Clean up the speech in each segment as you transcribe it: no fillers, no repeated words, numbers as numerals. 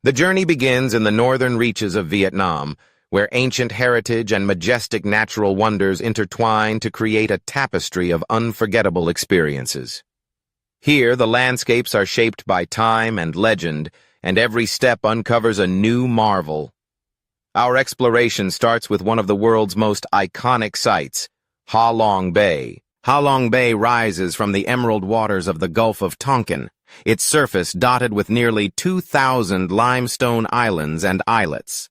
The journey begins in the northern reaches of Vietnam, where ancient heritage and majestic natural wonders intertwine to create a tapestry of unforgettable experiences. Here, the landscapes are shaped by time and legend, and every step uncovers a new marvel. Our exploration starts with one of the world's most iconic sites, Ha Long Bay. Ha Long Bay rises from the emerald waters of the Gulf of Tonkin, its surface dotted with nearly 2,000 limestone islands and islets.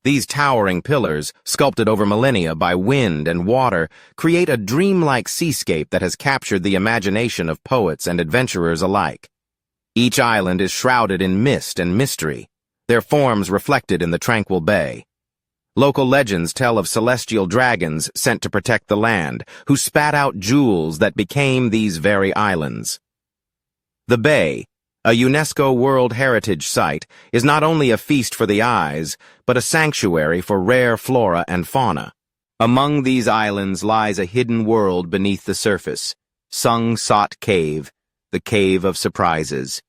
These towering pillars, sculpted over millennia by wind and water, create a dreamlike seascape that has captured the imagination of poets and adventurers alike. Each island is shrouded in mist and mystery, their forms reflected in the tranquil bay. Local legends tell of celestial dragons sent to protect the land, who spat out jewels that became these very islands. The bay, a UNESCO World Heritage Site, is not only a feast for the eyes, but a sanctuary for rare flora and fauna. Among these islands lies a hidden world beneath the surface, Sung Sot Cave, the Cave of Surprises.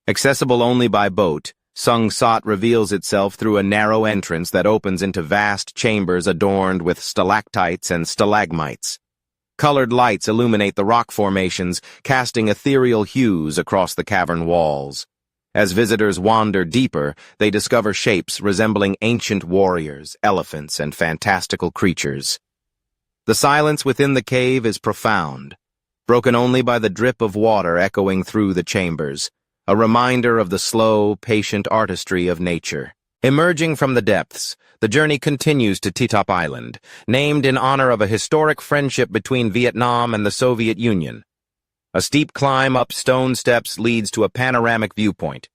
Accessible only by boat, Sung Sot reveals itself through a narrow entrance that opens into vast chambers adorned with stalactites and stalagmites. Colored lights illuminate the rock formations, casting ethereal hues across the cavern walls. As visitors wander deeper, they discover shapes resembling ancient warriors, elephants, and fantastical creatures. The silence within the cave is profound, broken only by the drip of water echoing through the chambers, a reminder of the slow, patient artistry of nature. Emerging from the depths, the journey continues to Titop Island, named in honor of a historic friendship between Vietnam and the Soviet Union. A steep climb up stone steps leads to a panoramic viewpoint.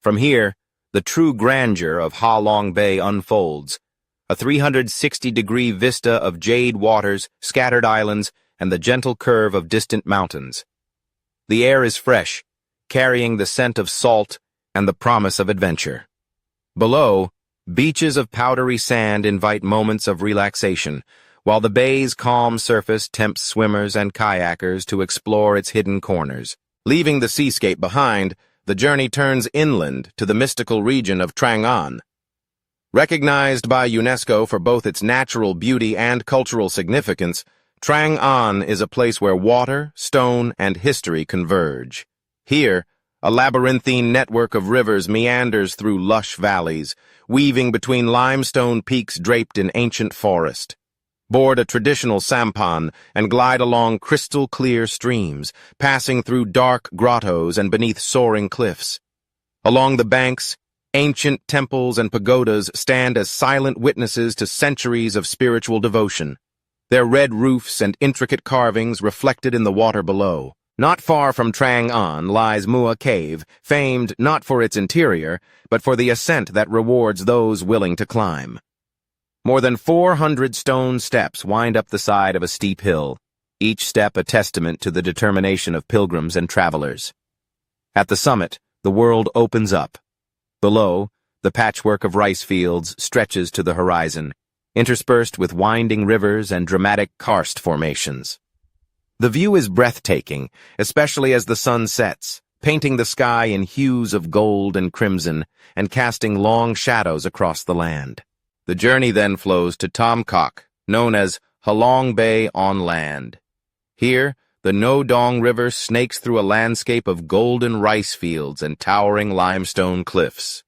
From here, the true grandeur of Ha Long Bay unfolds, a 360-degree vista of jade waters, scattered islands, and the gentle curve of distant mountains. The air is fresh, carrying the scent of salt and the promise of adventure. Below, beaches of powdery sand invite moments of relaxation, while the bay's calm surface tempts swimmers and kayakers to explore its hidden corners. Leaving the seascape behind, the journey turns inland to the mystical region of Trang An. Recognized by UNESCO for both its natural beauty and cultural significance, Trang An is a place where water, stone, and history converge. Here, a labyrinthine network of rivers meanders through lush valleys, weaving between limestone peaks draped in ancient forest. Board a traditional sampan and glide along crystal-clear streams, passing through dark grottos and beneath soaring cliffs. Along the banks, ancient temples and pagodas stand as silent witnesses to centuries of spiritual devotion, their red roofs and intricate carvings reflected in the water below. Not far from Trang An lies Mua Cave, famed not for its interior, but for the ascent that rewards those willing to climb. More than 400 stone steps wind up the side of a steep hill, each step a testament to the determination of pilgrims and travelers. At the summit, the world opens up. Below, the patchwork of rice fields stretches to the horizon, interspersed with winding rivers and dramatic karst formations. The view is breathtaking, especially as the sun sets, painting the sky in hues of gold and crimson and casting long shadows across the land. The journey then flows to Tam Kok, known as Ha Long Bay on land. Here, the No Dong River snakes through a landscape of golden rice fields and towering limestone cliffs.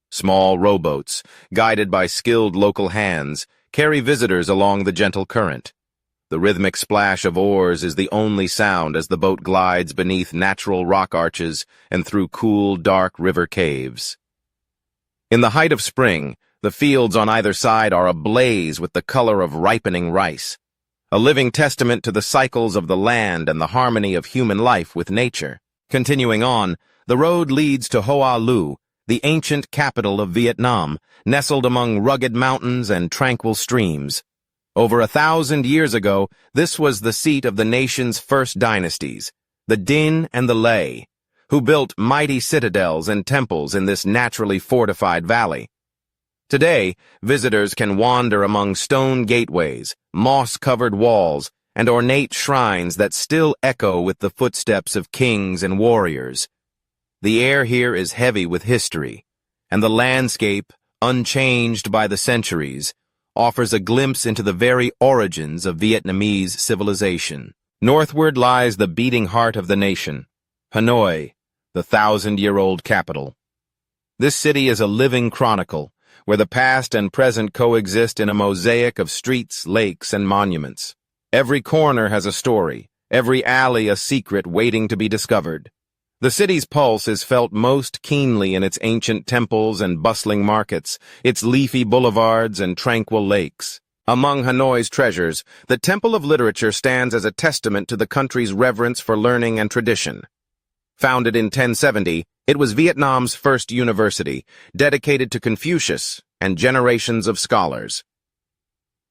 Small rowboats, guided by skilled local hands, carry visitors along the gentle current. The rhythmic splash of oars is the only sound as the boat glides beneath natural rock arches and through cool, dark river caves. In the height of spring, the fields on either side are ablaze with the color of ripening rice, a living testament to the cycles of the land and the harmony of human life with nature. Continuing on, the road leads to Hoa Lu, the ancient capital of Vietnam, nestled among rugged mountains and tranquil streams. Over 1,000 years ago, this was the seat of the nation's first dynasties, the Dinh and the Lê, who built mighty citadels and temples in this naturally fortified valley. Today, visitors can wander among stone gateways, moss-covered walls, and ornate shrines that still echo with the footsteps of kings and warriors. The air here is heavy with history, and the landscape, unchanged by the centuries, offers a glimpse into the very origins of Vietnamese civilization. Northward lies the beating heart of the nation, Hanoi, the 1,000-year-old capital. This city is a living chronicle, where the past and present coexist in a mosaic of streets, lakes, and monuments. Every corner has a story, every alley a secret waiting to be discovered. The city's pulse is felt most keenly in its ancient temples and bustling markets, its leafy boulevards and tranquil lakes. Among Hanoi's treasures, the Temple of Literature stands as a testament to the country's reverence for learning and tradition. Founded in 1070, it was Vietnam's first university, dedicated to Confucius and generations of scholars.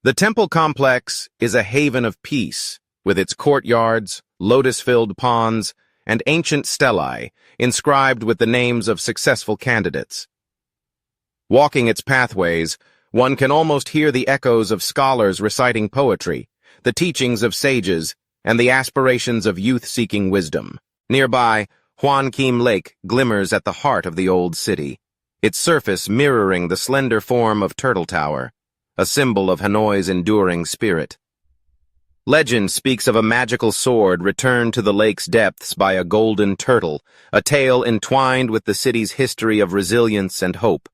The temple complex is a haven of peace, with its courtyards, lotus-filled ponds, and ancient stelae inscribed with the names of successful candidates. Walking its pathways, one can almost hear the echoes of scholars reciting poetry, the teachings of sages, and the aspirations of youth seeking wisdom. Nearby, Hoi An Lake glimmers at the heart of the old city, its surface mirroring the slender form of Turtle Tower, a symbol of Hanoi's enduring spirit. Legend speaks of a magical sword returned to the lake's depths by a golden turtle, a tale entwined with the city's history of resilience and hope.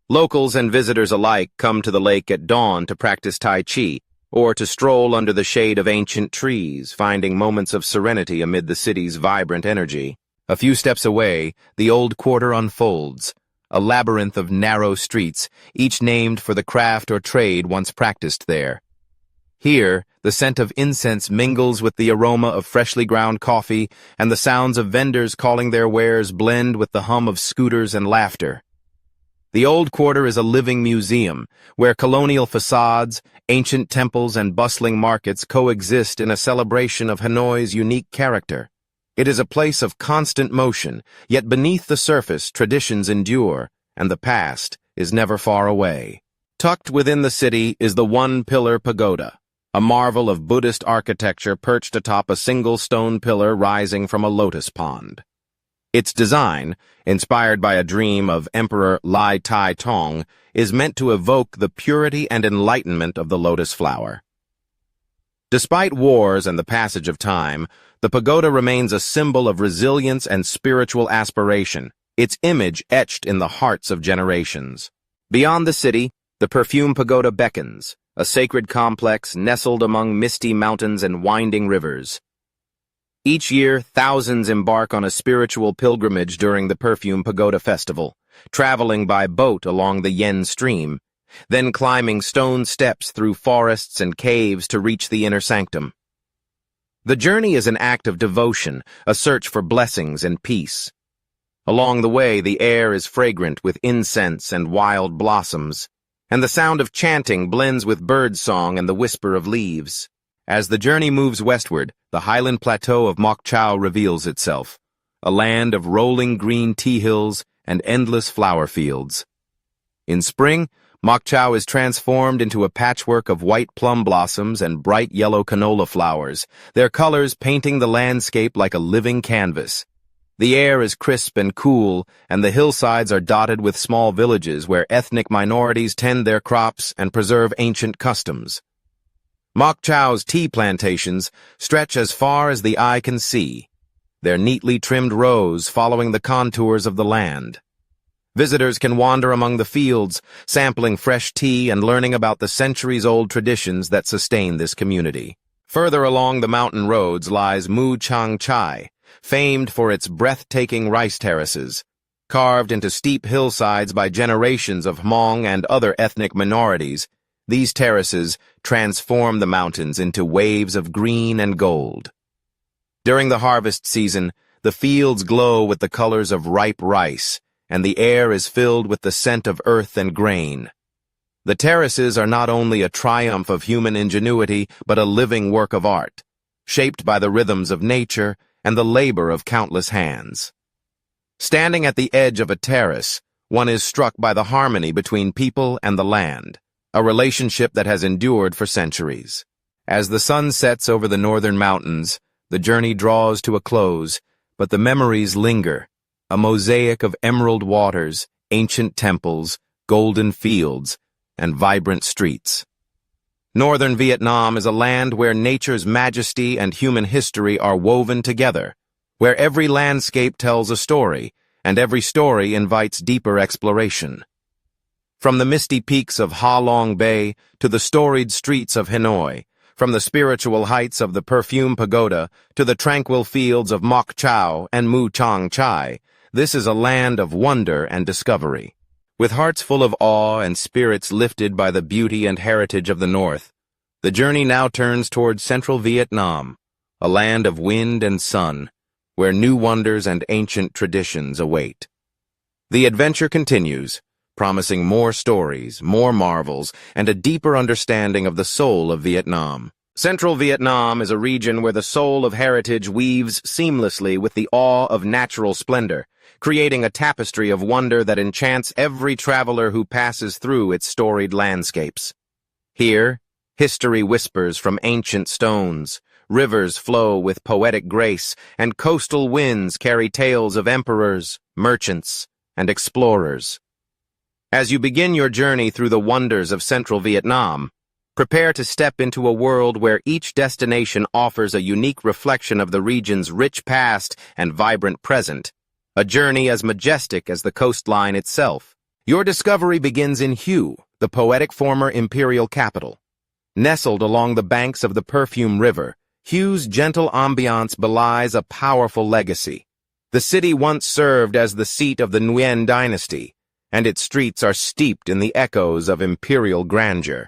Locals and visitors alike come to the lake at dawn to practice Tai Chi, or to stroll under the shade of ancient trees, finding moments of serenity amid the city's vibrant energy. A few steps away, the old quarter unfolds, a labyrinth of narrow streets, each named for the craft or trade once practiced there. Here, the scent of incense mingles with the aroma of freshly ground coffee, and the sounds of vendors calling their wares blend with the hum of scooters and laughter. The old quarter is a living museum, where colonial facades, ancient temples, and bustling markets coexist in a celebration of Hanoi's unique character. It is a place of constant motion, yet beneath the surface traditions endure, and the past is never far away. Tucked within the city is the one-pillar pagoda, a marvel of Buddhist architecture perched atop a single stone pillar rising from a lotus pond. Its design, inspired by a dream of Emperor Lai Tai Tong, is meant to evoke the purity and enlightenment of the lotus flower. Despite wars and the passage of time, the pagoda remains a symbol of resilience and spiritual aspiration, its image etched in the hearts of generations. Beyond the city, the Perfume Pagoda beckons, a sacred complex nestled among misty mountains and winding rivers. Each year, thousands embark on a spiritual pilgrimage during the Perfume Pagoda Festival, traveling by boat along the Yen Stream, then climbing stone steps through forests and caves to reach the inner sanctum. The journey is an act of devotion, a search for blessings and peace. Along the way, the air is fragrant with incense and wild blossoms, and the sound of chanting blends with bird song and the whisper of leaves. As the journey moves westward, the highland plateau of Moc Chau reveals itself, a land of rolling green tea hills and endless flower fields. In spring, Moc Chau is transformed into a patchwork of white plum blossoms and bright yellow canola flowers, their colors painting the landscape like a living canvas. The air is crisp and cool, and the hillsides are dotted with small villages where ethnic minorities tend their crops and preserve ancient customs. Moc Chau's tea plantations stretch as far as the eye can see, their neatly trimmed rows following the contours of the land. Visitors can wander among the fields, sampling fresh tea and learning about the centuries-old traditions that sustain this community. Further along the mountain roads lies Mu Chang Chai, famed for its breathtaking rice terraces, carved into steep hillsides by generations of Hmong and other ethnic minorities. These terraces transform the mountains into waves of green and gold. During the harvest season, the fields glow with the colors of ripe rice, and the air is filled with the scent of earth and grain. The terraces are not only a triumph of human ingenuity, but a living work of art, shaped by the rhythms of nature and the labor of countless hands. Standing at the edge of a terrace, one is struck by the harmony between people and the land, a relationship that has endured for centuries. As the sun sets over the northern mountains, the journey draws to a close, but the memories linger, a mosaic of emerald waters, ancient temples, golden fields, and vibrant streets. Northern Vietnam is a land where nature's majesty and human history are woven together, where every landscape tells a story, and every story invites deeper exploration. From the misty peaks of Ha Long Bay to the storied streets of Hanoi, from the spiritual heights of the Perfume Pagoda to the tranquil fields of Mok Chau and Mu Chang Chai, this is a land of wonder and discovery. With hearts full of awe and spirits lifted by the beauty and heritage of the North, the journey now turns towards central Vietnam, a land of wind and sun, where new wonders and ancient traditions await. The adventure continues, promising more stories, more marvels, and a deeper understanding of the soul of Vietnam. Central Vietnam is a region where the soul of heritage weaves seamlessly with the awe of natural splendor, creating a tapestry of wonder that enchants every traveler who passes through its storied landscapes. Here, history whispers from ancient stones, rivers flow with poetic grace, and coastal winds carry tales of emperors, merchants, and explorers. As you begin your journey through the wonders of central Vietnam, prepare to step into a world where each destination offers a unique reflection of the region's rich past and vibrant present, a journey as majestic as the coastline itself. Your discovery begins in Hue, the poetic former imperial capital. Nestled along the banks of the Perfume River, Hue's gentle ambiance belies a powerful legacy. The city once served as the seat of the Nguyen dynasty, and its streets are steeped in the echoes of imperial grandeur.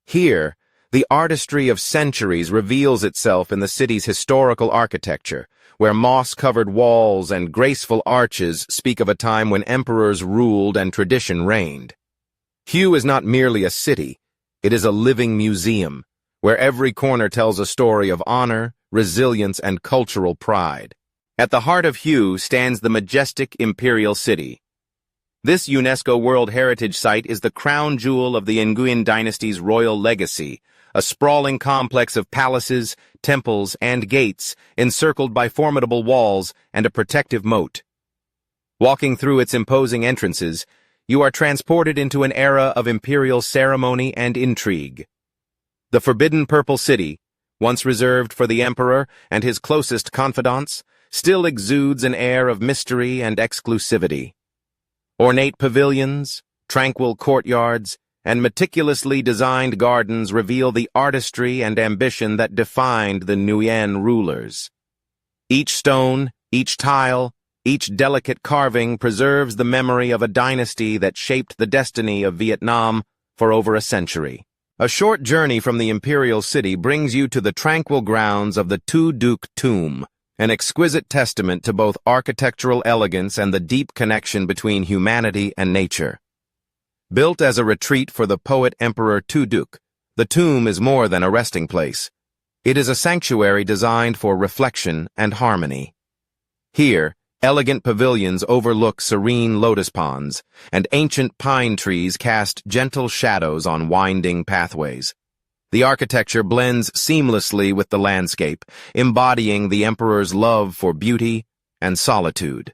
Here, the artistry of centuries reveals itself in the city's historical architecture, where moss-covered walls and graceful arches speak of a time when emperors ruled and tradition reigned. Hue is not merely a city, it is a living museum, where every corner tells a story of honor, resilience, and cultural pride. At the heart of Hue stands the majestic imperial city. This UNESCO World Heritage Site is the crown jewel of the Nguyen dynasty's royal legacy, a sprawling complex of palaces, temples, and gates encircled by formidable walls and a protective moat. Walking through its imposing entrances, you are transported into an era of imperial ceremony and intrigue. The Forbidden Purple City, once reserved for the emperor and his closest confidants, still exudes an air of mystery and exclusivity. Ornate pavilions, tranquil courtyards, and meticulously designed gardens reveal the artistry and ambition that defined the Nguyen rulers. Each stone, each tile, each delicate carving preserves the memory of a dynasty that shaped the destiny of Vietnam for over a century. A short journey from the imperial city brings you to the tranquil grounds of the Tu Duc tomb, an exquisite testament to both architectural elegance and the deep connection between humanity and nature. Built as a retreat for the poet-emperor Tu Duc, the tomb is more than a resting place. It is a sanctuary designed for reflection and harmony. Here, elegant pavilions overlook serene lotus ponds, and ancient pine trees cast gentle shadows on winding pathways. The architecture blends seamlessly with the landscape, embodying the emperor's love for beauty and solitude.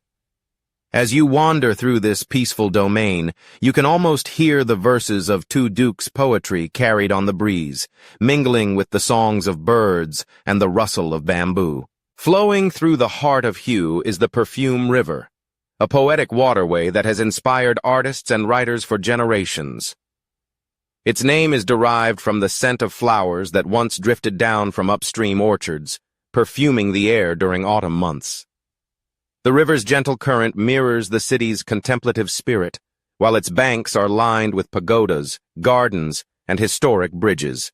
As you wander through this peaceful domain, you can almost hear the verses of Tu Duc's poetry carried on the breeze, mingling with the songs of birds and the rustle of bamboo. Flowing through the heart of Hue is the Perfume River, a poetic waterway that has inspired artists and writers for generations. Its name is derived from the scent of flowers that once drifted down from upstream orchards, perfuming the air during autumn months. The river's gentle current mirrors the city's contemplative spirit, while its banks are lined with pagodas, gardens, and historic bridges.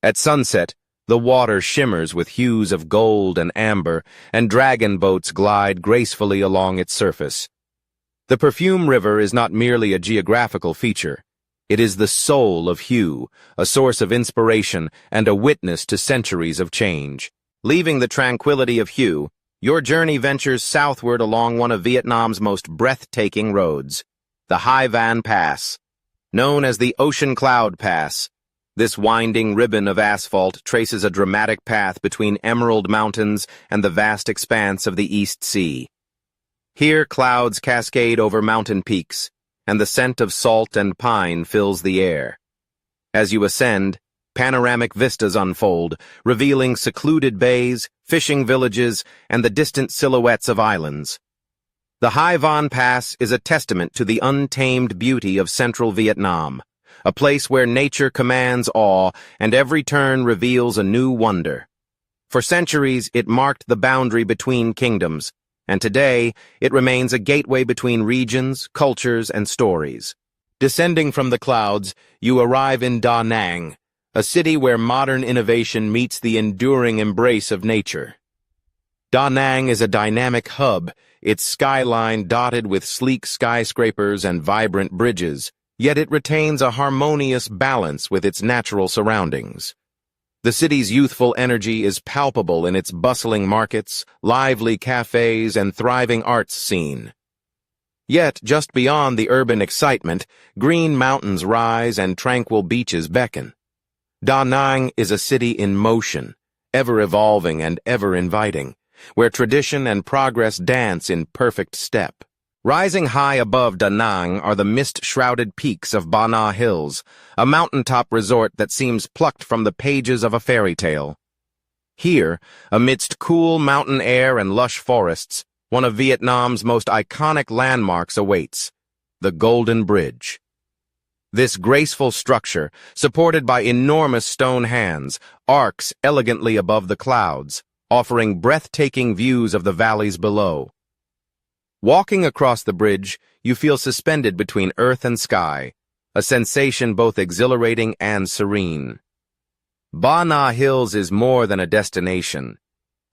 At sunset, the water shimmers with hues of gold and amber, and dragon boats glide gracefully along its surface. The Perfume River is not merely a geographical feature. It is the soul of Hue, a source of inspiration and a witness to centuries of change. Leaving the tranquility of Hue, your journey ventures southward along one of Vietnam's most breathtaking roads, the Hai Van Pass. Known as the Ocean Cloud Pass, this winding ribbon of asphalt traces a dramatic path between emerald mountains and the vast expanse of the East Sea. Here clouds cascade over mountain peaks, and the scent of salt and pine fills the air. As you ascend, panoramic vistas unfold, revealing secluded bays, fishing villages, and the distant silhouettes of islands. The Hoi An Pass is a testament to the untamed beauty of central Vietnam, a place where nature commands awe and every turn reveals a new wonder. For centuries, it marked the boundary between kingdoms, and today, it remains a gateway between regions, cultures, and stories. Descending from the clouds, you arrive in Da Nang, a city where modern innovation meets the enduring embrace of nature. Da Nang is a dynamic hub, its skyline dotted with sleek skyscrapers and vibrant bridges, yet it retains a harmonious balance with its natural surroundings. The city's youthful energy is palpable in its bustling markets, lively cafes, and thriving arts scene. Yet, just beyond the urban excitement, green mountains rise and tranquil beaches beckon. Da Nang is a city in motion, ever evolving and ever inviting, where tradition and progress dance in perfect step. Rising high above Da Nang are the mist-shrouded peaks of Ba Na Hills, a mountaintop resort that seems plucked from the pages of a fairy tale. Here, amidst cool mountain air and lush forests, one of Vietnam's most iconic landmarks awaits, the Golden Bridge. This graceful structure, supported by enormous stone hands, arcs elegantly above the clouds, offering breathtaking views of the valleys below. Walking across the bridge, you feel suspended between earth and sky, a sensation both exhilarating and serene. Ba Na Hills is more than a destination.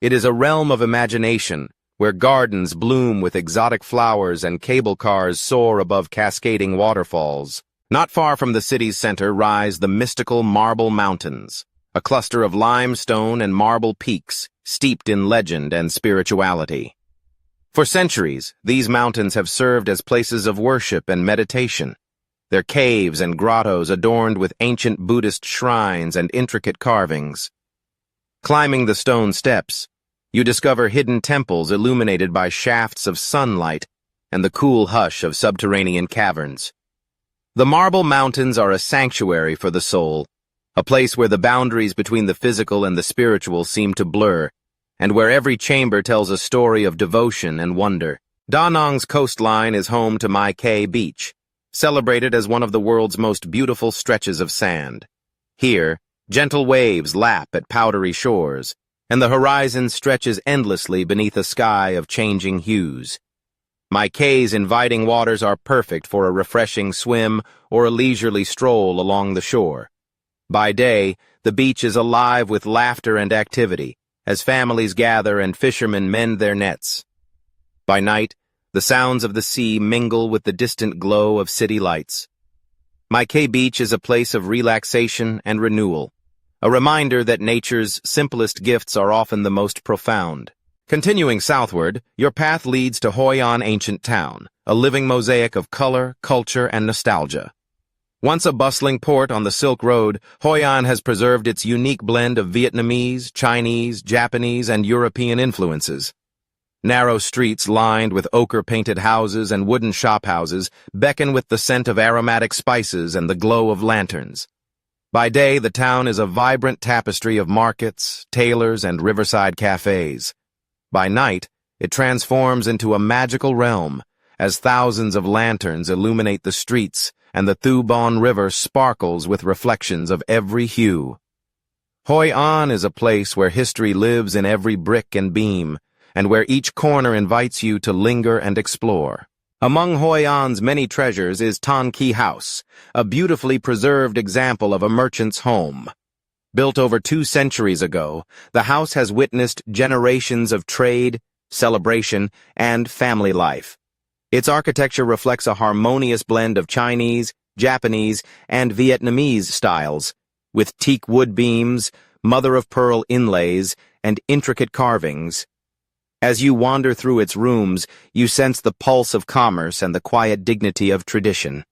It is a realm of imagination, where gardens bloom with exotic flowers and cable cars soar above cascading waterfalls. Not far from the city's center rise the mystical Marble Mountains, a cluster of limestone and marble peaks steeped in legend and spirituality. For centuries, these mountains have served as places of worship and meditation, their caves and grottos adorned with ancient Buddhist shrines and intricate carvings. Climbing the stone steps, you discover hidden temples illuminated by shafts of sunlight and the cool hush of subterranean caverns. The Marble Mountains are a sanctuary for the soul, a place where the boundaries between the physical and the spiritual seem to blur, and where every chamber tells a story of devotion and wonder. Da Nang's coastline is home to Mai Kay Beach, celebrated as one of the world's most beautiful stretches of sand. Here, gentle waves lap at powdery shores, and the horizon stretches endlessly beneath a sky of changing hues. Mai Kay's inviting waters are perfect for a refreshing swim or a leisurely stroll along the shore. By day, the beach is alive with laughter and activity, as families gather and fishermen mend their nets. By night, the sounds of the sea mingle with the distant glow of city lights. Mai Kay Beach is a place of relaxation and renewal, a reminder that nature's simplest gifts are often the most profound. Continuing southward, your path leads to Hoi An Ancient Town, a living mosaic of color, culture, and nostalgia. Once a bustling port on the Silk Road, Hoi An has preserved its unique blend of Vietnamese, Chinese, Japanese, and European influences. Narrow streets lined with ochre-painted houses and wooden shophouses beckon with the scent of aromatic spices and the glow of lanterns. By day, the town is a vibrant tapestry of markets, tailors, and riverside cafes. By night, it transforms into a magical realm, as thousands of lanterns illuminate the streets and the Thu Bon River sparkles with reflections of every hue. Hoi An is a place where history lives in every brick and beam, and where each corner invites you to linger and explore. Among Hoi An's many treasures is Tan Ki House, a beautifully preserved example of a merchant's home. Built over 2 centuries ago, the house has witnessed generations of trade, celebration, and family life. Its architecture reflects a harmonious blend of Chinese, Japanese, and Vietnamese styles, with teak wood beams, mother-of-pearl inlays, and intricate carvings. As you wander through its rooms, you sense the pulse of commerce and the quiet dignity of tradition.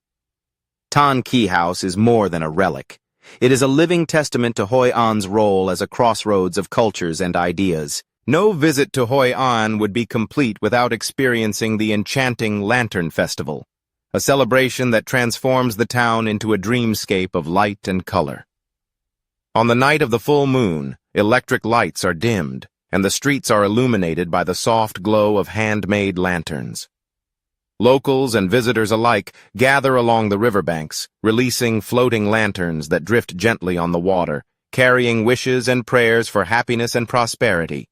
Tan Ki House is more than a relic. It is a living testament to Hoi An's role as a crossroads of cultures and ideas. No visit to Hoi An would be complete without experiencing the enchanting Lantern Festival, a celebration that transforms the town into a dreamscape of light and color. On the night of the full moon, electric lights are dimmed, and the streets are illuminated by the soft glow of handmade lanterns. Locals and visitors alike gather along the riverbanks, releasing floating lanterns that drift gently on the water, carrying wishes and prayers for happiness and prosperity.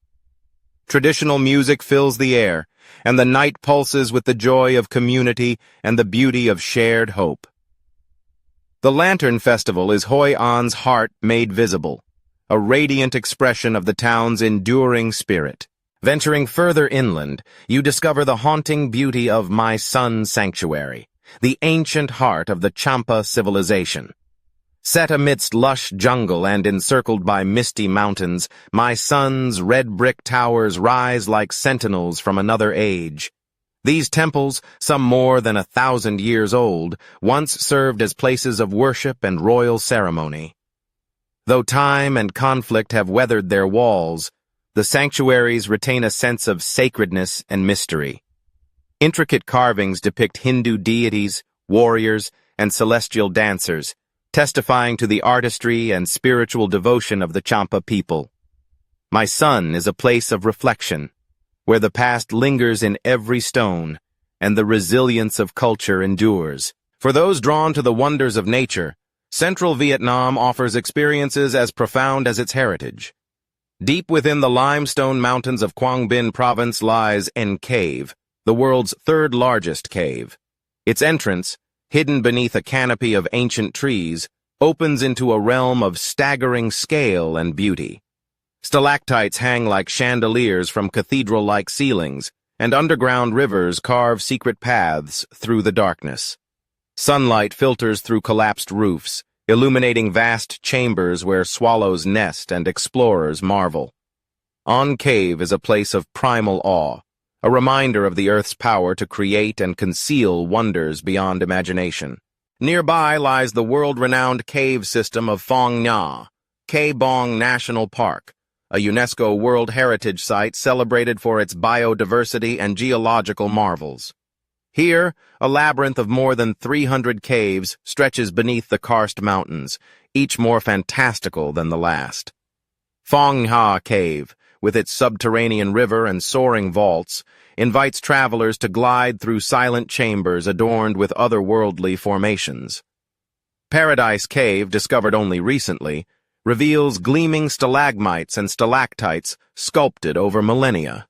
Traditional music fills the air, and the night pulses with the joy of community and the beauty of shared hope. The Lantern Festival is Hoi An's heart made visible, a radiant expression of the town's enduring spirit. Venturing further inland, you discover the haunting beauty of My Sun Sanctuary, the ancient heart of the Champa civilization. Set amidst lush jungle and encircled by misty mountains, My Sun's red brick towers rise like sentinels from another age. These temples, some more than 1,000 years old, once served as places of worship and royal ceremony. Though time and conflict have weathered their walls, the sanctuaries retain a sense of sacredness and mystery. Intricate carvings depict Hindu deities, warriors, and celestial dancers, testifying to the artistry and spiritual devotion of the Champa people. My Sun is a place of reflection, where the past lingers in every stone, and the resilience of culture endures. For those drawn to the wonders of nature, Central Vietnam offers experiences as profound as its heritage. Deep within the limestone mountains of Quang Binh province lies En Cave, the world's third largest cave. Its entrance, hidden beneath a canopy of ancient trees, opens into a realm of staggering scale and beauty. Stalactites hang like chandeliers from cathedral-like ceilings, and underground rivers carve secret paths through the darkness. Sunlight filters through collapsed roofs, illuminating vast chambers where swallows nest and explorers marvel. En Cave is a place of primal awe, a reminder of the Earth's power to create and conceal wonders beyond imagination. Nearby lies the world-renowned cave system of Phong Nha, K Bong National Park, a UNESCO World Heritage Site celebrated for its biodiversity and geological marvels. Here, a labyrinth of more than 300 caves stretches beneath the karst mountains, each more fantastical than the last. Phong Nha Cave, with its subterranean river and soaring vaults, invites travelers to glide through silent chambers adorned with otherworldly formations. Paradise Cave, discovered only recently, reveals gleaming stalagmites and stalactites sculpted over millennia.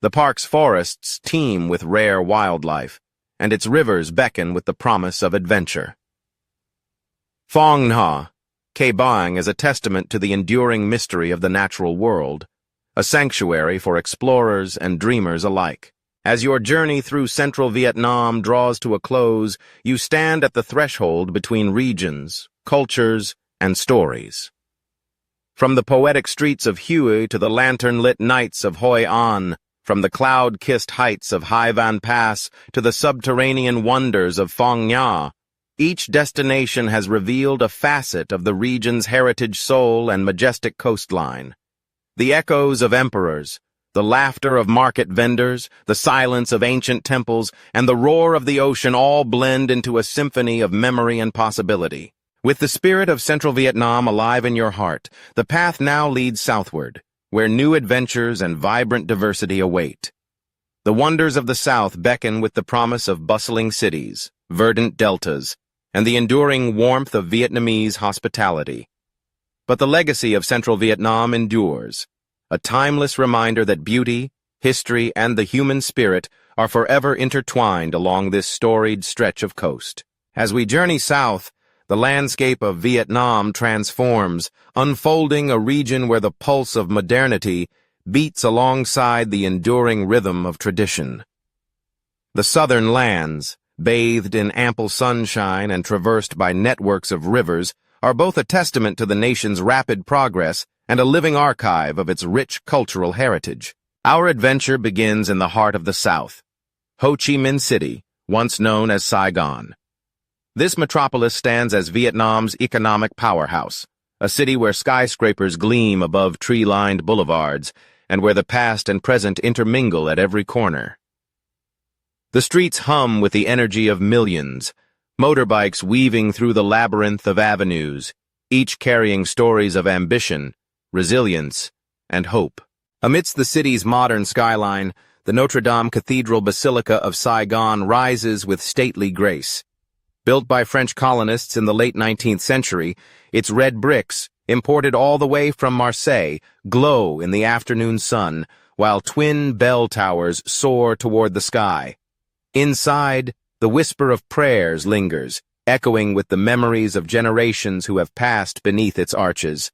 The park's forests teem with rare wildlife, and its rivers beckon with the promise of adventure. Phong Nha, K Bang, is a testament to the enduring mystery of the natural world, a sanctuary for explorers and dreamers alike. As your journey through central Vietnam draws to a close, you stand at the threshold between regions, cultures, and stories. From the poetic streets of Hue to the lantern-lit nights of Hoi An, from the cloud-kissed heights of Hai Van Pass to the subterranean wonders of Phong Nha, each destination has revealed a facet of the region's heritage soul and majestic coastline. The echoes of emperors, the laughter of market vendors, the silence of ancient temples, and the roar of the ocean all blend into a symphony of memory and possibility. With the spirit of Central Vietnam alive in your heart, the path now leads southward, where new adventures and vibrant diversity await. The wonders of the South beckon with the promise of bustling cities, verdant deltas, and the enduring warmth of Vietnamese hospitality. But the legacy of Central Vietnam endures, a timeless reminder that beauty, history, and the human spirit are forever intertwined along this storied stretch of coast. As we journey south, the landscape of Vietnam transforms, unfolding a region where the pulse of modernity beats alongside the enduring rhythm of tradition. The southern lands, bathed in ample sunshine and traversed by networks of rivers, are both a testament to the nation's rapid progress and a living archive of its rich cultural heritage. Our adventure begins in the heart of the South, Ho Chi Minh City, once known as Saigon. This metropolis stands as Vietnam's economic powerhouse, a city where skyscrapers gleam above tree-lined boulevards, and where the past and present intermingle at every corner. The streets hum with the energy of millions, motorbikes weaving through the labyrinth of avenues, each carrying stories of ambition, resilience, and hope. Amidst the city's modern skyline, the Notre Dame Cathedral Basilica of Saigon rises with stately grace. Built by French colonists in the late 19th century, its red bricks, imported all the way from Marseille, glow in the afternoon sun, while twin bell towers soar toward the sky. Inside, the whisper of prayers lingers, echoing with the memories of generations who have passed beneath its arches.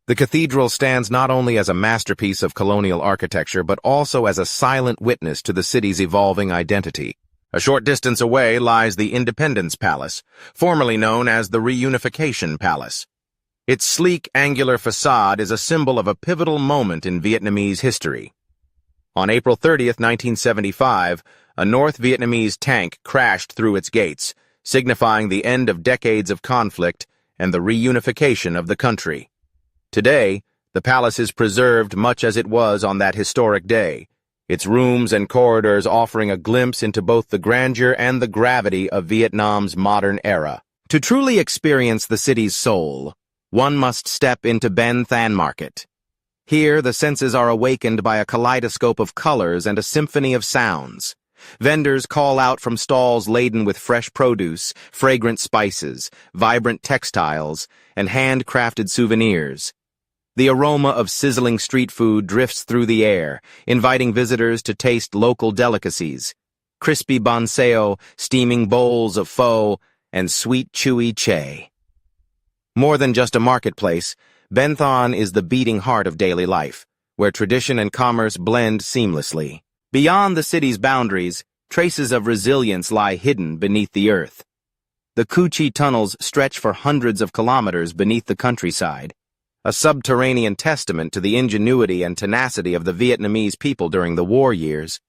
The cathedral stands not only as a masterpiece of colonial architecture, but also as a silent witness to the city's evolving identity. A short distance away lies the Independence Palace, formerly known as the Reunification Palace. Its sleek, angular facade is a symbol of a pivotal moment in Vietnamese history. On April 30th, 1975, a North Vietnamese tank crashed through its gates, signifying the end of decades of conflict and the reunification of the country. Today, the palace is preserved much as it was on that historic day, its rooms and corridors offering a glimpse into both the grandeur and the gravity of Vietnam's modern era. To truly experience the city's soul, one must step into Ben Thanh Market. Here, the senses are awakened by a kaleidoscope of colors and a symphony of sounds. Vendors call out from stalls laden with fresh produce, fragrant spices, vibrant textiles, and handcrafted souvenirs. The aroma of sizzling street food drifts through the air, inviting visitors to taste local delicacies. Crispy bonseo, steaming bowls of pho, and sweet chewy che. More than just a marketplace, Ben Thanh is the beating heart of daily life, where tradition and commerce blend seamlessly. Beyond the city's boundaries, traces of resilience lie hidden beneath the earth. The Cu Chi tunnels stretch for hundreds of kilometers beneath the countryside, a subterranean testament to the ingenuity and tenacity of the Vietnamese people during the war years.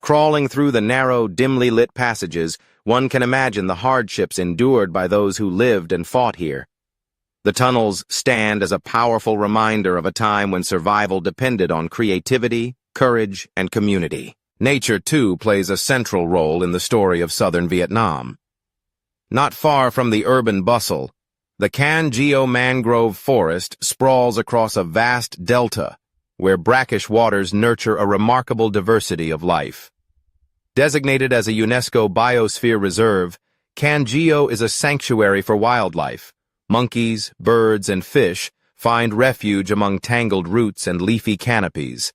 Crawling through the narrow, dimly lit passages, one can imagine the hardships endured by those who lived and fought here. The tunnels stand as a powerful reminder of a time when survival depended on creativity, courage, and community. Nature, too, plays a central role in the story of southern Vietnam. Not far from the urban bustle, the Can Geo mangrove forest sprawls across a vast delta, where brackish waters nurture a remarkable diversity of life. Designated as a UNESCO Biosphere Reserve, Can Geo is a sanctuary for wildlife. Monkeys, birds, and fish find refuge among tangled roots and leafy canopies.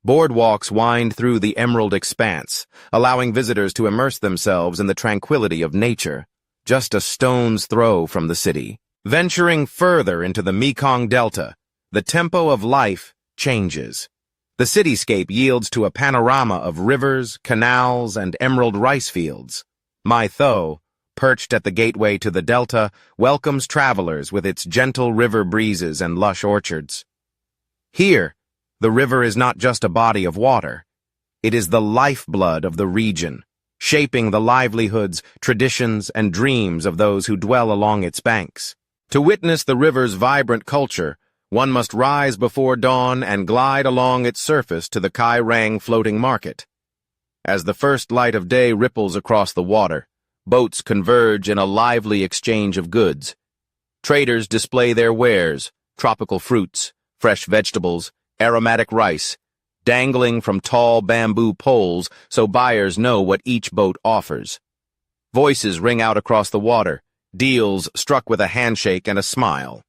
Boardwalks wind through the emerald expanse, allowing visitors to immerse themselves in the tranquility of nature, just a stone's throw from the city. Venturing further into the Mekong Delta, the tempo of life changes. The cityscape yields to a panorama of rivers, canals, and emerald rice fields. Mai Tho, perched at the gateway to the delta, welcomes travelers with its gentle river breezes and lush orchards. Here, the river is not just a body of water. It is the lifeblood of the region, shaping the livelihoods, traditions, and dreams of those who dwell along its banks. To witness the river's vibrant culture, one must rise before dawn and glide along its surface to the Kai Rang floating market. As the first light of day ripples across the water, boats converge in a lively exchange of goods. Traders display their wares, tropical fruits, fresh vegetables, aromatic rice, dangling from tall bamboo poles so buyers know what each boat offers. Voices ring out across the water, deals struck with a handshake and a smile.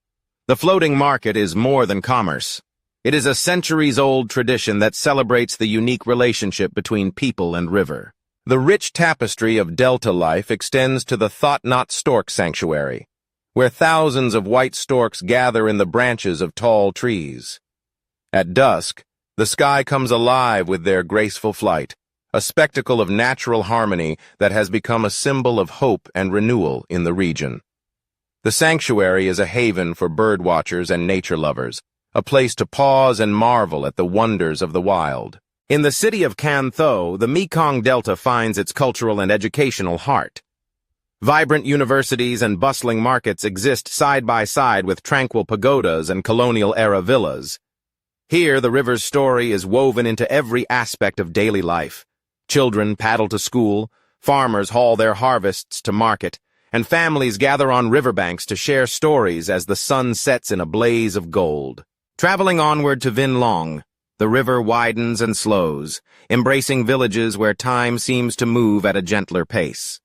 The floating market is more than commerce. It is a centuries-old tradition that celebrates the unique relationship between people and river. The rich tapestry of delta life extends to the Thot Nhat Stork Sanctuary, where thousands of white storks gather in the branches of tall trees. At dusk, the sky comes alive with their graceful flight, a spectacle of natural harmony that has become a symbol of hope and renewal in the region. The sanctuary is a haven for bird watchers and nature lovers, a place to pause and marvel at the wonders of the wild. In the city of Can Tho, the Mekong Delta finds its cultural and educational heart. Vibrant universities and bustling markets exist side by side with tranquil pagodas and colonial-era villas. Here, the river's story is woven into every aspect of daily life. Children paddle to school, farmers haul their harvests to market, and families gather on riverbanks to share stories as the sun sets in a blaze of gold. Traveling onward to Vinh Long, the river widens and slows, embracing villages where time seems to move at a gentler pace.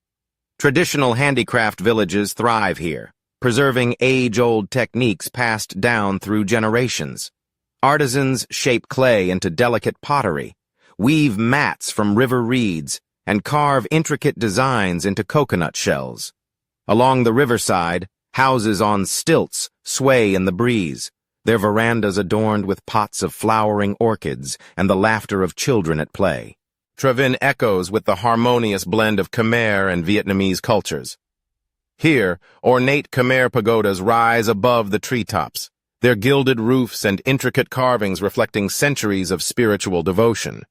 Traditional handicraft villages thrive here, preserving age-old techniques passed down through generations. Artisans shape clay into delicate pottery, weave mats from river reeds, and carve intricate designs into coconut shells. Along the riverside, houses on stilts sway in the breeze, their verandas adorned with pots of flowering orchids and the laughter of children at play. Tra Vinh echoes with the harmonious blend of Khmer and Vietnamese cultures. Here, ornate Khmer pagodas rise above the treetops, their gilded roofs and intricate carvings reflecting centuries of spiritual devotion.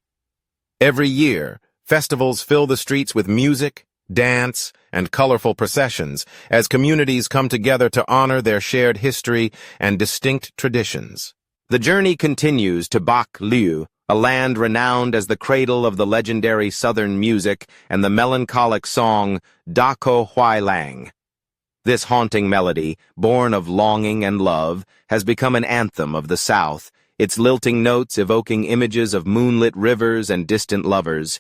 Every year, festivals fill the streets with music, dance, and colorful processions as communities come together to honor their shared history and distinct traditions. The journey continues to Bac Lieu, a land renowned as the cradle of the legendary Southern music and the melancholic song Da Co Hoi Lang. This haunting melody, born of longing and love, has become an anthem of the South, its lilting notes evoking images of moonlit rivers and distant lovers.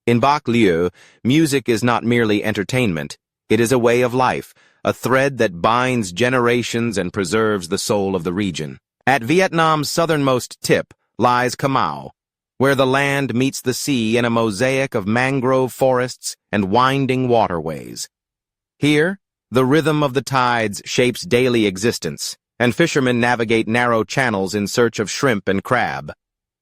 In Bac Lieu, music is not merely entertainment, it is a way of life, a thread that binds generations and preserves the soul of the region. At Vietnam's southernmost tip lies Ca Mau, where the land meets the sea in a mosaic of mangrove forests and winding waterways. Here, the rhythm of the tides shapes daily existence, and fishermen navigate narrow channels in search of shrimp and crab.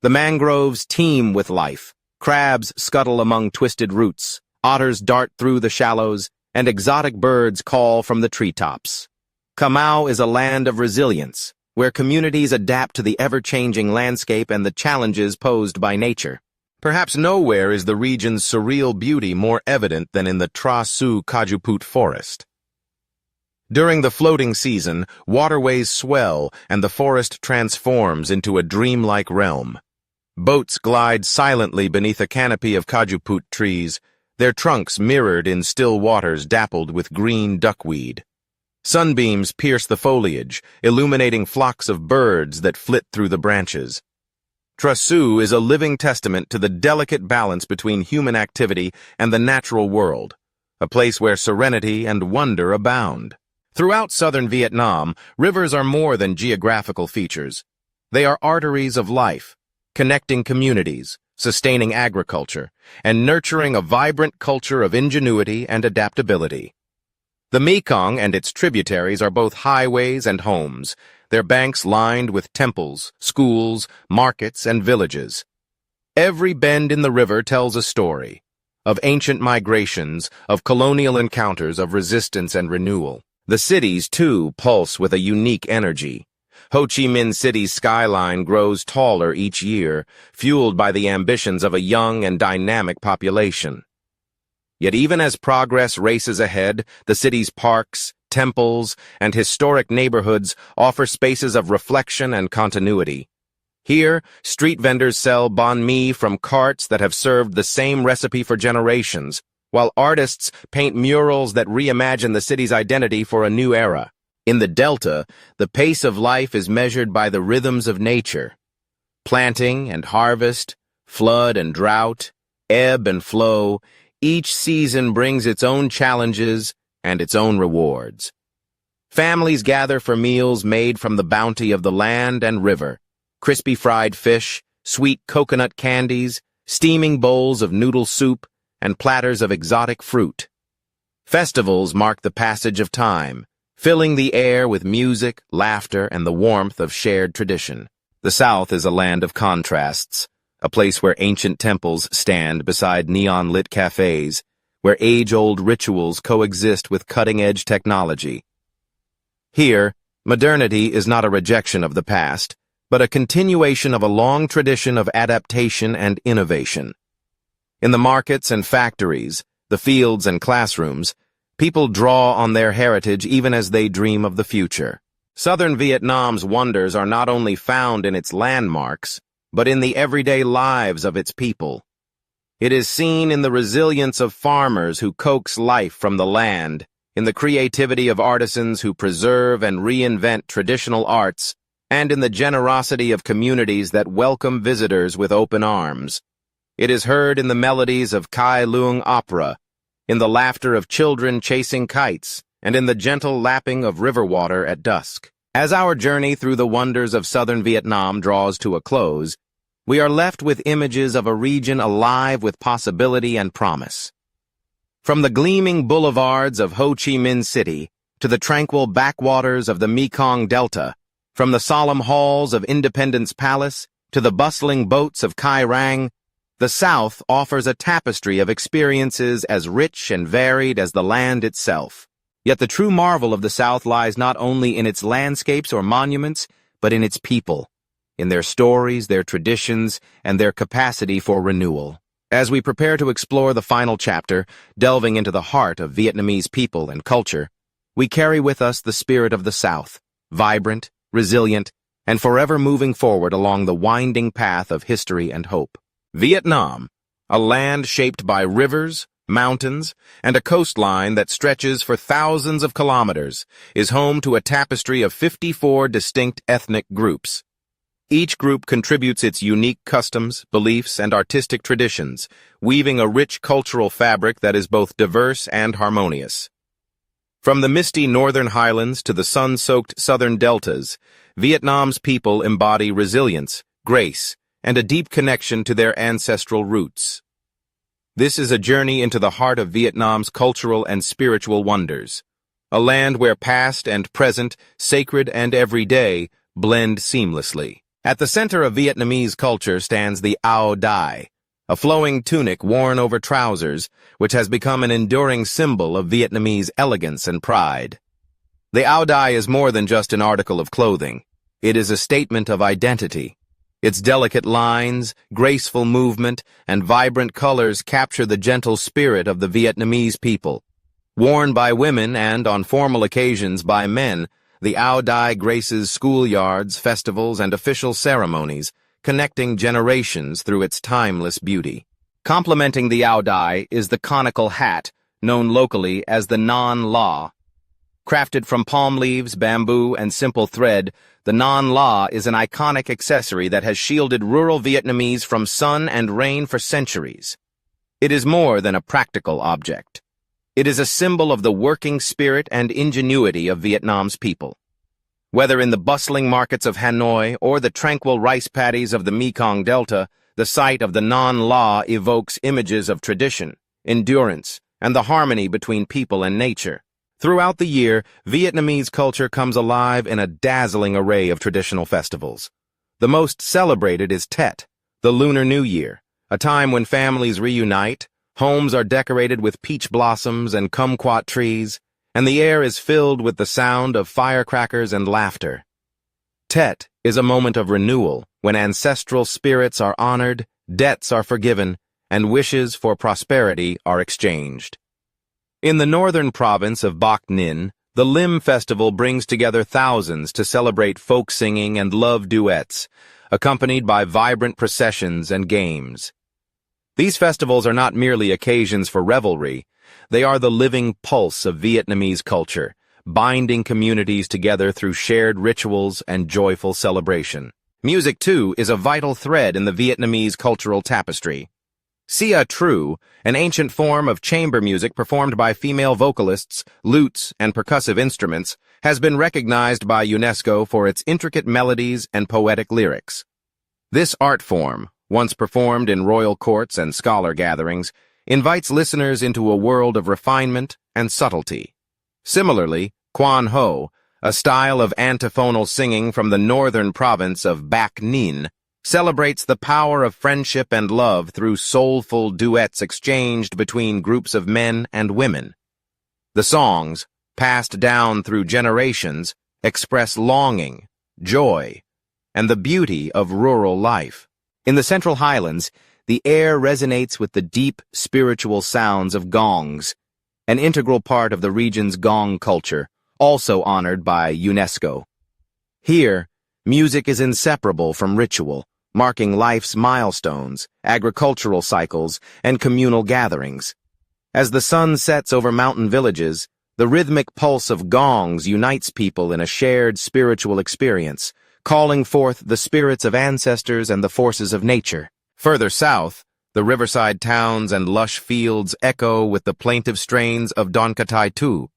The mangroves teem with life. Crabs scuttle among twisted roots, otters dart through the shallows, and exotic birds call from the treetops. Ca Mau is a land of resilience, where communities adapt to the ever-changing landscape and the challenges posed by nature. Perhaps nowhere is the region's surreal beauty more evident than in the Tra Su Cajuput forest. During the floating season, waterways swell and the forest transforms into a dreamlike realm. Boats glide silently beneath a canopy of cajuput trees, their trunks mirrored in still waters dappled with green duckweed. Sunbeams pierce the foliage, illuminating flocks of birds that flit through the branches. Tra Su is a living testament to the delicate balance between human activity and the natural world, a place where serenity and wonder abound. Throughout southern Vietnam, rivers are more than geographical features. They are arteries of life, connecting communities, sustaining agriculture, and nurturing a vibrant culture of ingenuity and adaptability. The Mekong and its tributaries are both highways and homes, their banks lined with temples, schools, markets, and villages. Every bend in the river tells a story, of ancient migrations, of colonial encounters, of resistance and renewal. The cities, too, pulse with a unique energy. Ho Chi Minh City's skyline grows taller each year, fueled by the ambitions of a young and dynamic population. Yet even as progress races ahead, the city's parks, temples, and historic neighborhoods offer spaces of reflection and continuity. Here, street vendors sell banh mi from carts that have served the same recipe for generations, while artists paint murals that reimagine the city's identity for a new era. In the Delta, the pace of life is measured by the rhythms of nature. Planting and harvest, flood and drought, ebb and flow, each season brings its own challenges and its own rewards. Families gather for meals made from the bounty of the land and river, crispy fried fish, sweet coconut candies, steaming bowls of noodle soup, and platters of exotic fruit. Festivals mark the passage of time, filling the air with music, laughter, and the warmth of shared tradition. The South is a land of contrasts, a place where ancient temples stand beside neon-lit cafes, where age-old rituals coexist with cutting-edge technology. Here, modernity is not a rejection of the past, but a continuation of a long tradition of adaptation and innovation. In the markets and factories, the fields and classrooms, people draw on their heritage even as they dream of the future. Southern Vietnam's wonders are not only found in its landmarks, but in the everyday lives of its people. It is seen in the resilience of farmers who coax life from the land, in the creativity of artisans who preserve and reinvent traditional arts, and in the generosity of communities that welcome visitors with open arms. It is heard in the melodies of Kai Luang opera, in the laughter of children chasing kites, and in the gentle lapping of river water at dusk. As our journey through the wonders of southern Vietnam draws to a close, we are left with images of a region alive with possibility and promise. From the gleaming boulevards of Ho Chi Minh City to the tranquil backwaters of the Mekong Delta, from the solemn halls of Independence Palace to the bustling boats of Kai Rang, the South offers a tapestry of experiences as rich and varied as the land itself. Yet the true marvel of the South lies not only in its landscapes or monuments, but in its people, in their stories, their traditions, and their capacity for renewal. As we prepare to explore the final chapter, delving into the heart of Vietnamese people and culture, we carry with us the spirit of the South, vibrant, resilient, and forever moving forward along the winding path of history and hope. Vietnam, a land shaped by rivers, mountains, and a coastline that stretches for thousands of kilometers, is home to a tapestry of 54 distinct ethnic groups. Each group contributes its unique customs, beliefs, and artistic traditions, weaving a rich cultural fabric that is both diverse and harmonious. From the misty northern highlands to the sun-soaked southern deltas, Vietnam's people embody resilience, grace, and a deep connection to their ancestral roots. This is a journey into the heart of Vietnam's cultural and spiritual wonders, a land where past and present, sacred and everyday, blend seamlessly. At the center of Vietnamese culture stands the Áo Dai, a flowing tunic worn over trousers, which has become an enduring symbol of Vietnamese elegance and pride. The Áo Dai is more than just an article of clothing. It is a statement of identity. Its delicate lines, graceful movement, and vibrant colors capture the gentle spirit of the Vietnamese people. Worn by women and, on formal occasions, by men, the Áo Dai graces schoolyards, festivals, and official ceremonies, connecting generations through its timeless beauty. Complementing the Áo Dai is the conical hat, known locally as the Nón La. Crafted from palm leaves, bamboo, and simple thread, the Nón La is an iconic accessory that has shielded rural Vietnamese from sun and rain for centuries. It is more than a practical object. It is a symbol of the working spirit and ingenuity of Vietnam's people. Whether in the bustling markets of Hanoi or the tranquil rice paddies of the Mekong Delta, the sight of the Nón La evokes images of tradition, endurance, and the harmony between people and nature. Throughout the year, Vietnamese culture comes alive in a dazzling array of traditional festivals. The most celebrated is Tet, the Lunar New Year, a time when families reunite, homes are decorated with peach blossoms and kumquat trees, and the air is filled with the sound of firecrackers and laughter. Tet is a moment of renewal when ancestral spirits are honored, debts are forgiven, and wishes for prosperity are exchanged. In the northern province of Bac Ninh, the Lim Festival brings together thousands to celebrate folk singing and love duets, accompanied by vibrant processions and games. These festivals are not merely occasions for revelry, they are the living pulse of Vietnamese culture, binding communities together through shared rituals and joyful celebration. Music, too, is a vital thread in the Vietnamese cultural tapestry. Sia Tru, an ancient form of chamber music performed by female vocalists, lutes, and percussive instruments, has been recognized by UNESCO for its intricate melodies and poetic lyrics. This art form, once performed in royal courts and scholar gatherings, invites listeners into a world of refinement and subtlety. Similarly, Quan Ho, a style of antiphonal singing from the northern province of Bac Ninh, celebrates the power of friendship and love through soulful duets exchanged between groups of men and women. The songs, passed down through generations, express longing, joy, and the beauty of rural life. In the Central Highlands, the air resonates with the deep spiritual sounds of gongs, an integral part of the region's gong culture, also honored by UNESCO. Here, music is inseparable from ritual, marking life's milestones, agricultural cycles, and communal gatherings. As the sun sets over mountain villages, the rhythmic pulse of gongs unites people in a shared spiritual experience, calling forth the spirits of ancestors and the forces of nature. Further south, the riverside towns and lush fields echo with the plaintive strains of Don Catai Tu,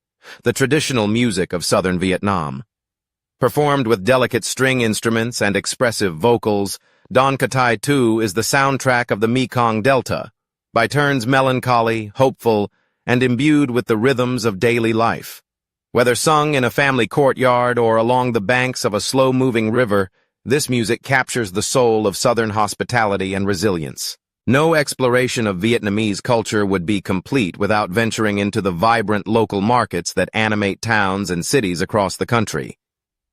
the traditional music of southern Vietnam. Performed with delicate string instruments and expressive vocals, Don Catai Tu is the soundtrack of the Mekong Delta, by turns melancholy, hopeful, and imbued with the rhythms of daily life. Whether sung in a family courtyard or along the banks of a slow-moving river, this music captures the soul of southern hospitality and resilience. No exploration of Vietnamese culture would be complete without venturing into the vibrant local markets that animate towns and cities across the country.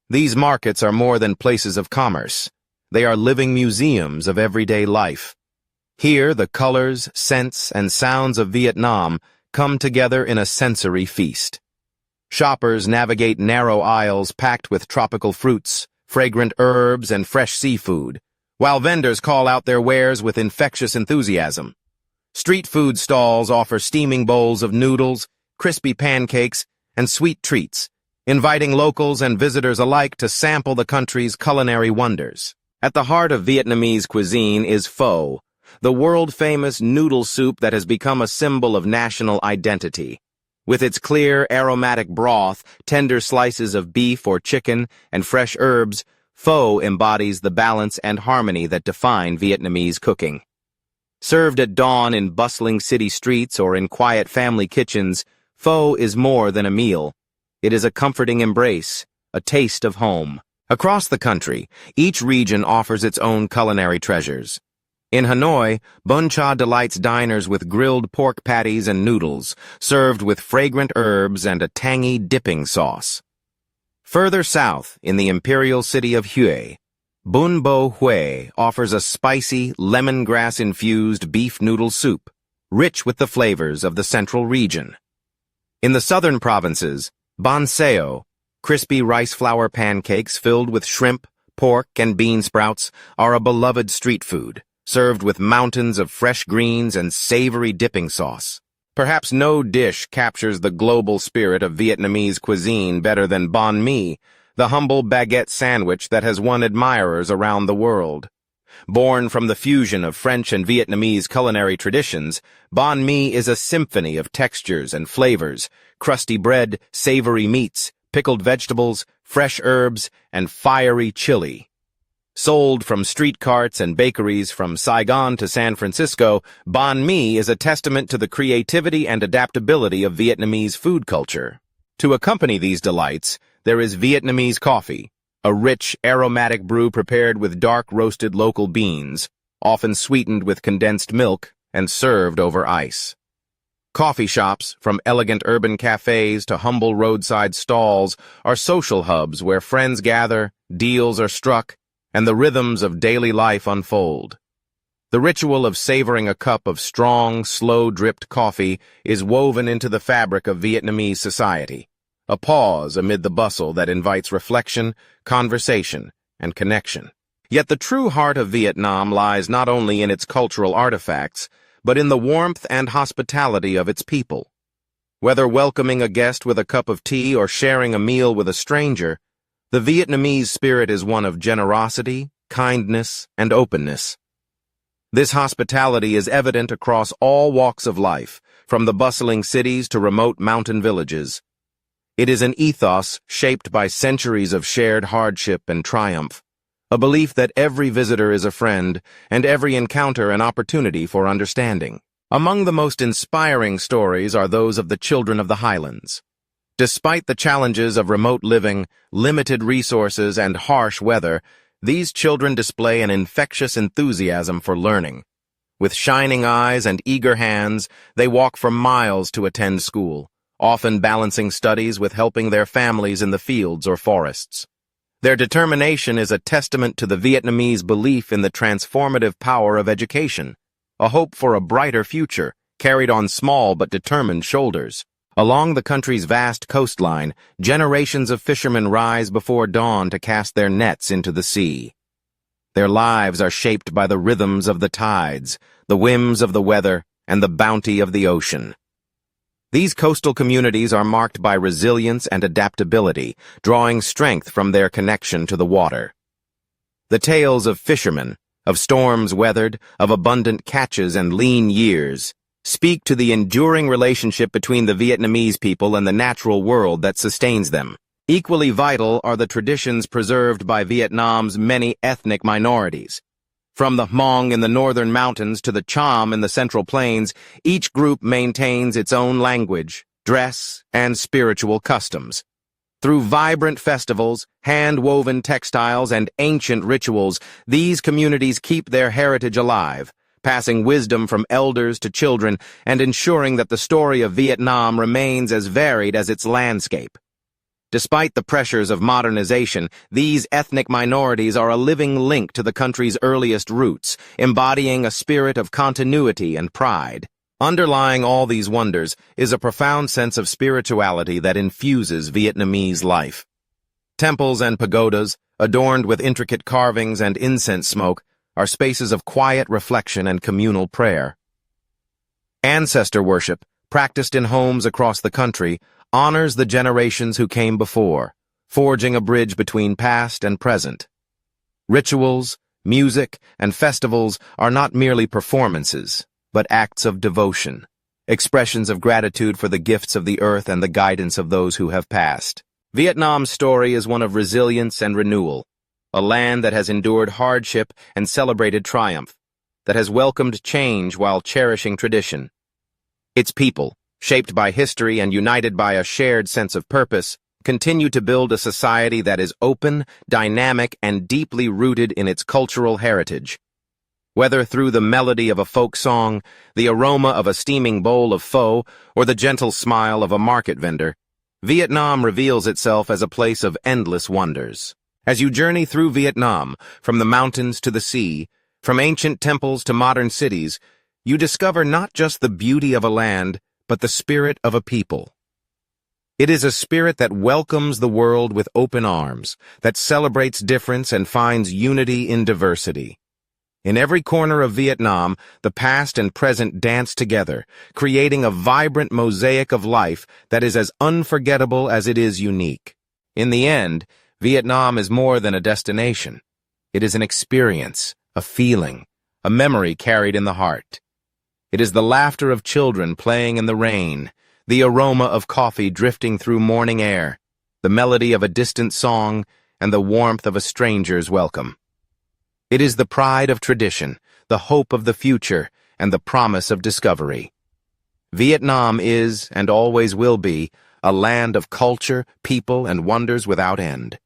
These markets are more than places of commerce. They are living museums of everyday life. Here, the colors, scents, and sounds of Vietnam come together in a sensory feast. Shoppers navigate narrow aisles packed with tropical fruits, fragrant herbs, and fresh seafood, while vendors call out their wares with infectious enthusiasm. Street food stalls offer steaming bowls of noodles, crispy pancakes, and sweet treats, inviting locals and visitors alike to sample the country's culinary wonders. At the heart of Vietnamese cuisine is pho, the world-famous noodle soup that has become a symbol of national identity. With its clear, aromatic broth, tender slices of beef or chicken, and fresh herbs, pho embodies the balance and harmony that define Vietnamese cooking. Served at dawn in bustling city streets or in quiet family kitchens, pho is more than a meal. It is a comforting embrace, a taste of home. Across the country, each region offers its own culinary treasures. In Hanoi, Bun Cha delights diners with grilled pork patties and noodles, served with fragrant herbs and a tangy dipping sauce. Further south, in the imperial city of Hue, Bun Bo Hue offers a spicy, lemongrass-infused beef noodle soup, rich with the flavors of the central region. In the southern provinces, Ban Sao, crispy rice flour pancakes filled with shrimp, pork, and bean sprouts are a beloved street food, served with mountains of fresh greens and savory dipping sauce. Perhaps no dish captures the global spirit of Vietnamese cuisine better than banh mi, the humble baguette sandwich that has won admirers around the world. Born from the fusion of French and Vietnamese culinary traditions, banh mi is a symphony of textures and flavors: crusty bread, savory meats, pickled vegetables, fresh herbs, and fiery chili. Sold from street carts and bakeries from Saigon to San Francisco, banh mi is a testament to the creativity and adaptability of Vietnamese food culture. To accompany these delights, there is Vietnamese coffee, a rich, aromatic brew prepared with dark roasted local beans, often sweetened with condensed milk and served over ice. Coffee shops, from elegant urban cafes to humble roadside stalls, are social hubs where friends gather, deals are struck, and the rhythms of daily life unfold. The ritual of savoring a cup of strong, slow-dripped coffee is woven into the fabric of Vietnamese society, a pause amid the bustle that invites reflection, conversation, and connection. Yet the true heart of Vietnam lies not only in its cultural artifacts, but in the warmth and hospitality of its people. Whether welcoming a guest with a cup of tea or sharing a meal with a stranger, the Vietnamese spirit is one of generosity, kindness, and openness. This hospitality is evident across all walks of life, from the bustling cities to remote mountain villages. It is an ethos shaped by centuries of shared hardship and triumph, a belief that every visitor is a friend and every encounter an opportunity for understanding. Among the most inspiring stories are those of the children of the highlands. Despite the challenges of remote living, limited resources, and harsh weather, these children display an infectious enthusiasm for learning. With shining eyes and eager hands, they walk for miles to attend school, often balancing studies with helping their families in the fields or forests. Their determination is a testament to the Vietnamese belief in the transformative power of education, a hope for a brighter future, carried on small but determined shoulders. Along the country's vast coastline, generations of fishermen rise before dawn to cast their nets into the sea. Their lives are shaped by the rhythms of the tides, the whims of the weather, and the bounty of the ocean. These coastal communities are marked by resilience and adaptability, drawing strength from their connection to the water. The tales of fishermen, of storms weathered, of abundant catches and lean years, speak to the enduring relationship between the Vietnamese people and the natural world that sustains them. Equally vital are the traditions preserved by Vietnam's many ethnic minorities. From the Hmong in the northern mountains to the Cham in the central plains, each group maintains its own language, dress, and spiritual customs. Through vibrant festivals, hand-woven textiles, and ancient rituals, these communities keep their heritage alive, passing wisdom from elders to children and ensuring that the story of Vietnam remains as varied as its landscape. Despite the pressures of modernization, these ethnic minorities are a living link to the country's earliest roots, embodying a spirit of continuity and pride. Underlying all these wonders is a profound sense of spirituality that infuses Vietnamese life. Temples and pagodas, adorned with intricate carvings and incense smoke, are spaces of quiet reflection and communal prayer. Ancestor worship, practiced in homes across the country, honors the generations who came before, forging a bridge between past and present. Rituals, music, and festivals are not merely performances, but acts of devotion, expressions of gratitude for the gifts of the earth and the guidance of those who have passed. Vietnam's story is one of resilience and renewal, a land that has endured hardship and celebrated triumph, that has welcomed change while cherishing tradition. Its people, shaped by history and united by a shared sense of purpose, continue to build a society that is open, dynamic, and deeply rooted in its cultural heritage. Whether through the melody of a folk song, the aroma of a steaming bowl of pho, or the gentle smile of a market vendor, Vietnam reveals itself as a place of endless wonders. As you journey through Vietnam, from the mountains to the sea, from ancient temples to modern cities, you discover not just the beauty of a land, but the spirit of a people. It is a spirit that welcomes the world with open arms, that celebrates difference and finds unity in diversity. In every corner of Vietnam, the past and present dance together, creating a vibrant mosaic of life that is as unforgettable as it is unique. In the end, Vietnam is more than a destination. It is an experience, a feeling, a memory carried in the heart. It is the laughter of children playing in the rain, the aroma of coffee drifting through morning air, the melody of a distant song, and the warmth of a stranger's welcome. It is the pride of tradition, the hope of the future, and the promise of discovery. Vietnam is, and always will be, a land of culture, people, and wonders without end.